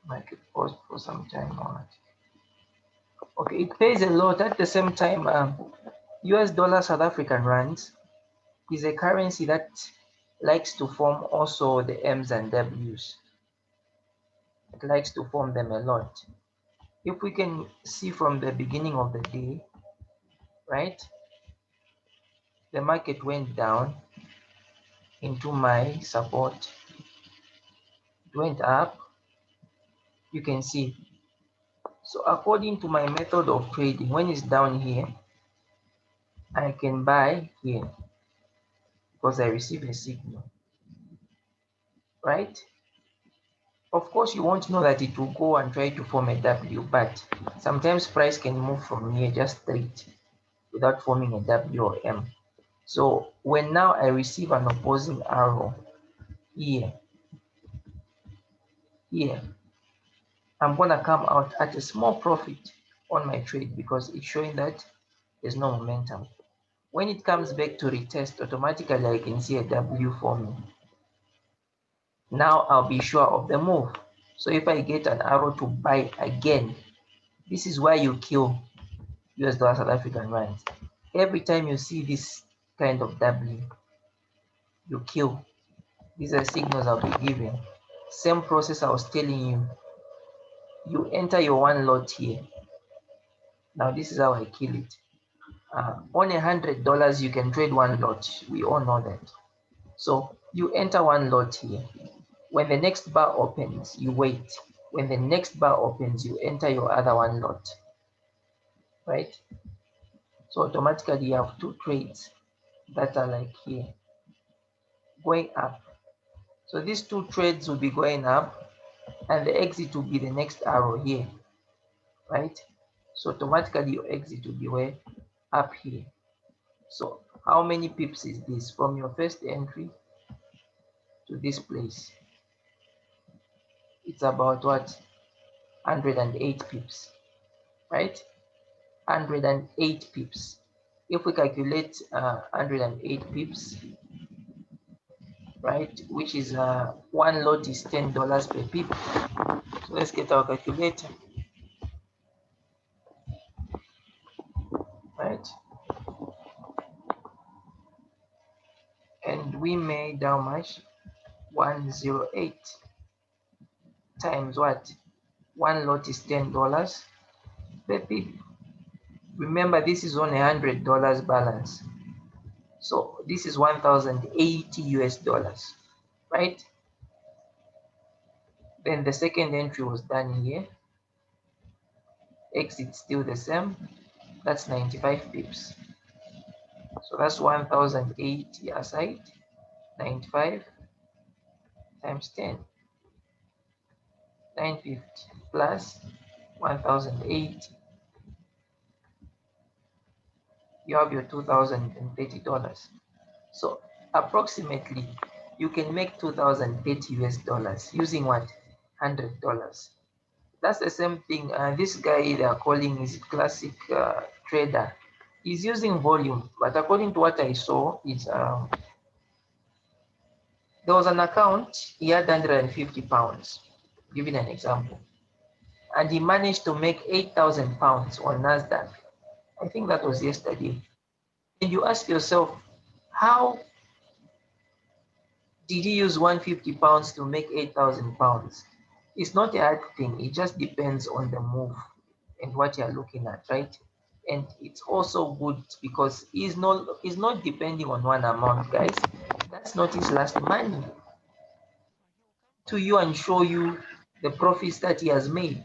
Market pause for some time on it. Okay, it pays a lot. At the same time, US dollar South African rands is a currency that likes to form also the M's and W's. It likes to form them a lot. If we can see from the beginning of the day, right, the market went down into my support, it went up, you can see. So according to my method of trading, when it's down here, I can buy here because I receive a signal, right? Of course, you won't know that it will go and try to form a W, but sometimes price can move from here just straight without forming a W or M. So when now I receive an opposing arrow here, I'm gonna come out at a small profit on my trade because it's showing that there's no momentum. When it comes back to retest, automatically I can see a W forming. Now I'll be sure of the move. So if I get an arrow to buy again, this is why you kill US dollar South African rands. Every time you see this kind of W, you kill. These are signals I'll be giving. Same process I was telling you. You enter your one lot here. Now this is how I kill it. On $100, you can trade one lot. We all know that. So you enter one lot here. When the next bar opens, you wait. When the next bar opens, you enter your other one lot, right? So automatically you have two trades that are like here, going up. So these two trades will be going up and the exit will be the next arrow here, right? So automatically your exit will be where? Up here. So how many pips is this from your first entry to this place? It's about what? 108 pips, right? 108 pips. If we calculate 108 pips, right, which is one lot is $10 per pip. So let's get our calculator, right? And we made how much? 108 times what? One lot is $10 per pip. Remember, this is on $100 balance. So this is 1,080 US dollars, right? Then the second entry was done here. Exit still the same. That's 95 pips. So that's 1,080 aside. 95 times 10. 950 plus 1,080. You have your $2,030. So approximately you can make 2,030 US dollars using what? $100. That's the same thing. This guy they are calling is classic trader. He's using volume, but according to what I saw, is there was an account he had 150 pounds. Giving an example, and he managed to make 8,000 pounds on Nasdaq. I think that was yesterday. And you ask yourself, how did he use 150 pounds to make 8,000 pounds? It's not a hard thing. It just depends on the move and what you're looking at, right? And it's also good because he's not depending on one amount, guys. That's not his last money. To you and show you the profits that he has made,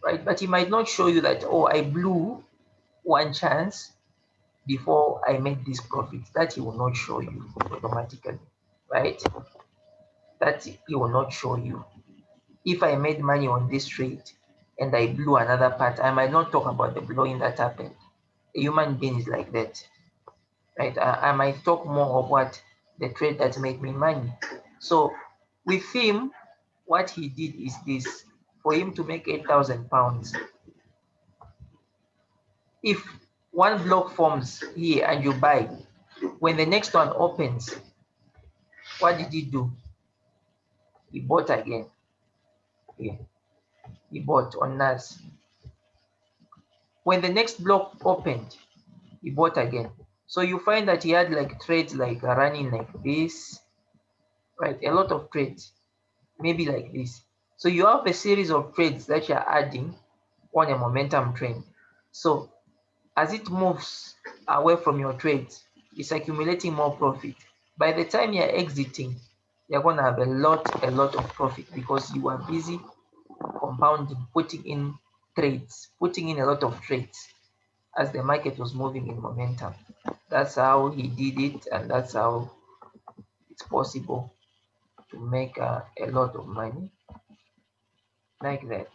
right? But he might not show you that, oh, I blew one chance before I made this profit. That he will not show you automatically, right? That he will not show you. If I made money on this trade and I blew another part, I might not talk about the blowing that happened. A human being is like that, right? I might talk more of what the trade that made me money. So with him, what he did is this: for him to make 8,000 pounds, if one block forms here and you buy, when the next one opens, what did he do? He bought again here. he bought on NAS. When the next block opened, he bought again. So you find that he had like trades like running like this, right? A lot of trades, maybe like this. So you have a series of trades that you're adding on a momentum trend. So as it moves away from your trades, it's accumulating more profit. By the time you're exiting, you're going to have a lot of profit because you are busy compounding, putting in trades, putting in a lot of trades as the market was moving in momentum. That's how he did it, and that's how it's possible to make a lot of money like that.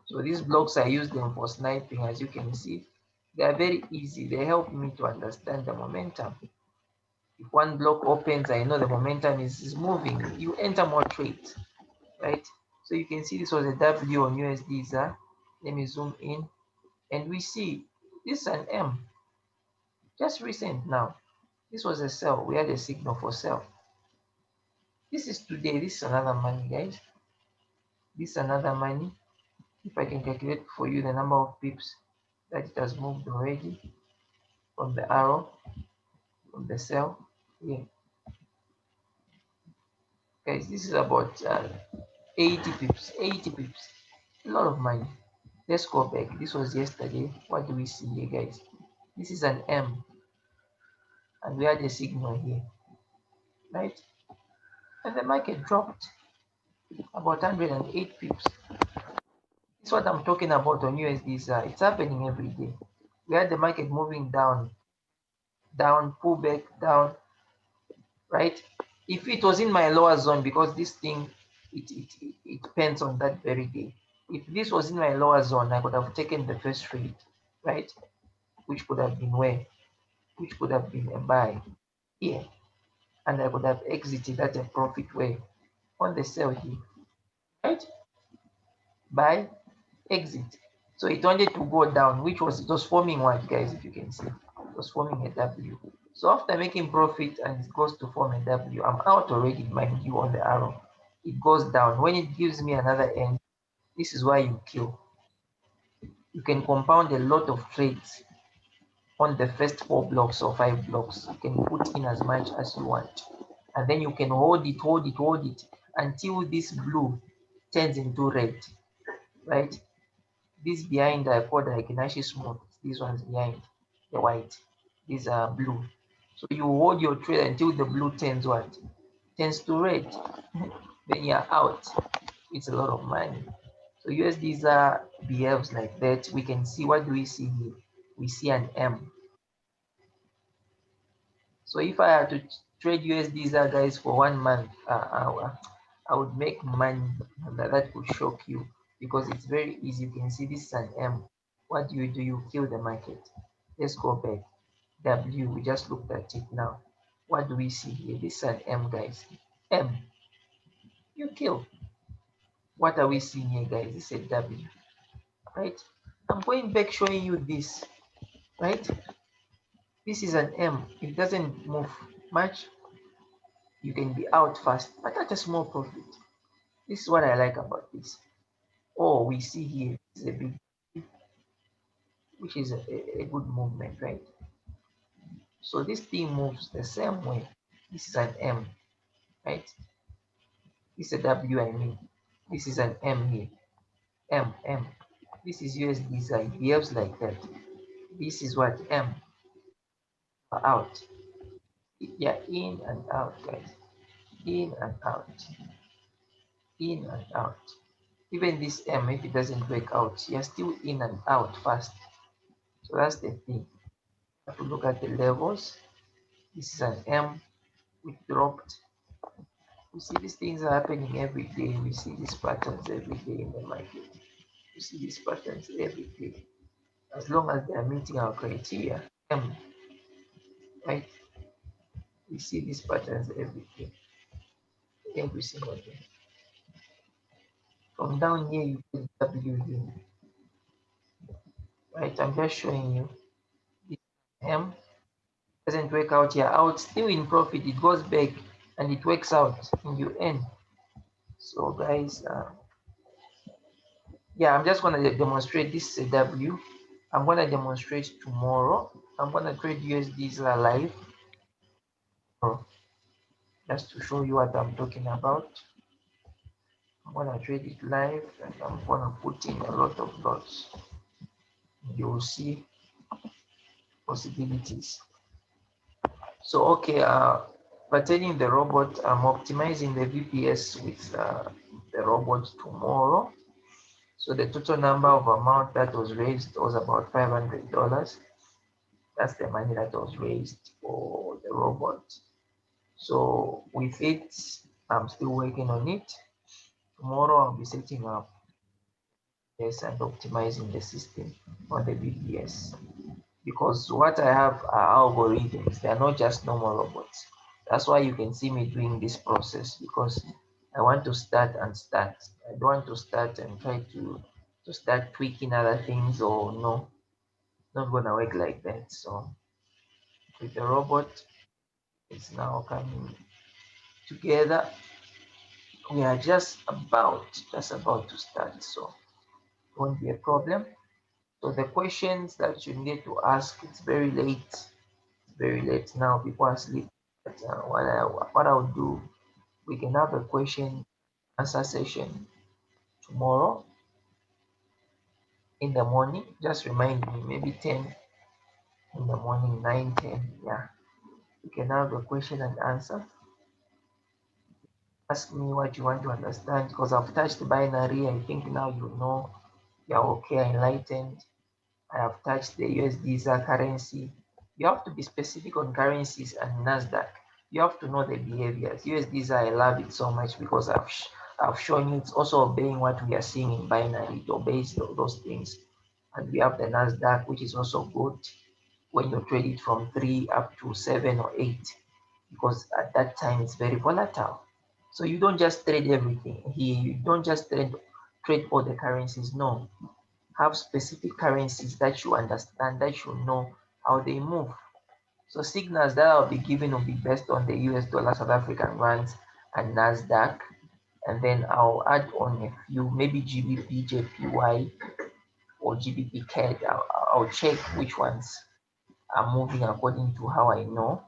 So these blocks, I use them for sniping. As you can see, they are very easy. They help me to understand the momentum. If one block opens, I know the momentum is moving. You enter more trades, right? So you can see this was a W on USD ZAR. Let me zoom in, and we see this is an M, just recent now. This was a sell. We had a signal for sell. This is today. This is another money, guys. This is another money. If I can calculate for you the number of pips that it has moved already from the arrow, from the sell. Yeah, guys, this is about 80 pips. 80 pips. A lot of money. Let's go back. This was yesterday. What do we see here, guys? This is an M, and we had a signal here, right? And the market dropped about 108 pips. This is what I'm talking about on USD. It's happening every day. We had the market moving down, pull back, down, right? If it was in my lower zone, because this thing, it depends on that very day. If this was in my lower zone, I could have taken the first trade, right? Which could have been where? Which could have been a buy here. And I could have exited at a profit way on the sell here, right? Buy, exit. So it wanted to go down, which was, it was forming what, guys? If you can see, it was forming a W. So after making profit and it goes to form a W, I'm out already, mind you, on the arrow. It goes down. When it gives me another end, this is why you kill. You can compound a lot of trades on the first 4 blocks or 5 blocks. You can put in as much as you want. And then you can hold it until this blue turns into red, right? This behind I call like actually smooth. These ones behind the white. These are blue. So you hold your trade until the blue turns what? Turns to red. Then you're out. It's a lot of money. So USD ZAR behaves like that. We can see, what do we see here? We see an M. So if I had to trade USD ZAR, guys, for 1 month, I would make money that could shock you, because it's very easy. You can see this is an M. What do? You kill the market. Let's go back. W, we just looked at it now. What do we see here? This is an M, guys. M, you kill. What are we seeing here, guys? This is a W, right? I'm going back showing you this, right? This is an M. It doesn't move much. You can be out fast, but at a small profit. This is what I like about this. Oh, we see here is a big, which is a good movement, right? So this thing moves the same way. This is an M, right? This is a W, I mean. This is an M here. M. This is USD ZAR. It behaves like that. This is what M, out. Yeah, in and out, guys. In and out. In and out. Even this M, if it doesn't break out, you're still in and out fast. So that's the thing. You have to look at the levels. This is an M, which dropped. We see these things are happening every day. We see these patterns every day in the market. We see these patterns every day. As long as they are meeting our criteria, right? We see these patterns every day, every single day. From down here, you put W here, right? I'm just showing you. This M doesn't work out here. Out, still in profit. It goes back and it works out, and you earn. So, guys, Yeah, I'm just gonna demonstrate this W. I'm gonna demonstrate tomorrow. I'm gonna trade USDs live, just to show you what I'm talking about. I'm gonna trade it live and I'm gonna put in a lot of lots. You will see possibilities. So okay, pertaining the robot, I'm optimizing the VPS with the robot tomorrow. So the total number of amount that was raised was about $500. That's the money that was raised for the robot. So with it, I'm still working on it. Tomorrow I'll be setting up this and optimizing the system on the VPS. Because what I have are algorithms, they are not just normal robots. That's why you can see me doing this process, because I want to start and start. I don't want to start and try to start tweaking other things, or no, not gonna work like that. So with the robot, it's now coming together. We are just about to start, so it won't be a problem. So the questions that you need to ask, it's very late. Very late now. People are asleep. But what I'll do, we can have a question answer session tomorrow in the morning. Just remind me, maybe 10 in the morning, 9, 10. Yeah, we can have a question and answer. Ask me what you want to understand, because I've touched binary. I think now you know. You're okay, enlightened. I have touched the USD currency. You have to be specific on currencies and NASDAQ. You have to know the behaviors. USD, I love it so much because I've shown you it's also obeying what we are seeing in binary. It obeys those things. And we have the NASDAQ, which is also good when you trade it from 3 up to 7 or 8, because at that time it's very volatile. So you don't just trade everything here. You don't just trade all the currencies. No, have specific currencies that you understand, that you know how they move. So signals that I'll be giving will be based on the US dollar, South African rands, and NASDAQ. And then I'll add on a few, maybe GBP, JPY, or GBP CAD. I'll check which ones are moving according to how I know.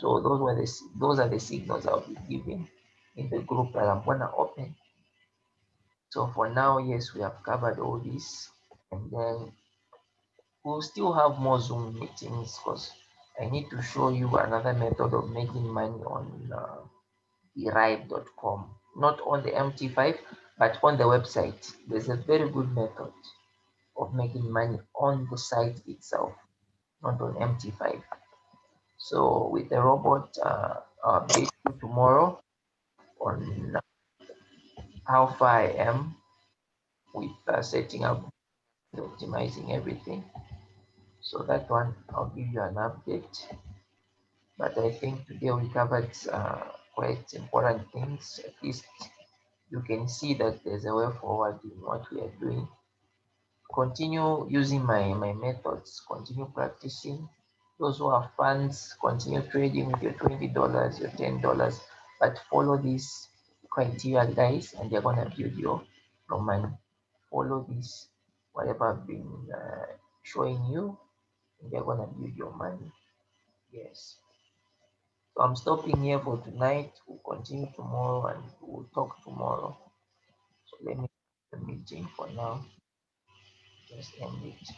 So those are the signals I'll be giving in the group that I'm gonna open. So for now, yes, we have covered all this, and then we'll still have more Zoom meetings, because I need to show you another method of making money on derive.com, not on the MT5, but on the website. There's a very good method of making money on the site itself, not on MT5. So with the robot, I'll update you tomorrow on how far I am with setting up and optimizing everything. So that one, I'll give you an update. But I think today we covered quite important things. At least you can see that there's a way forward in what we are doing. Continue using my methods, continue practicing. Those who have funds, continue trading with your $20, your $10, but follow these criteria, guys, and they're gonna build your money. Follow this, whatever I've been showing you, and they're gonna build your money. Yes. So I'm stopping here for tonight. We'll continue tomorrow and we'll talk tomorrow. So let me end the meeting for now. Just end it.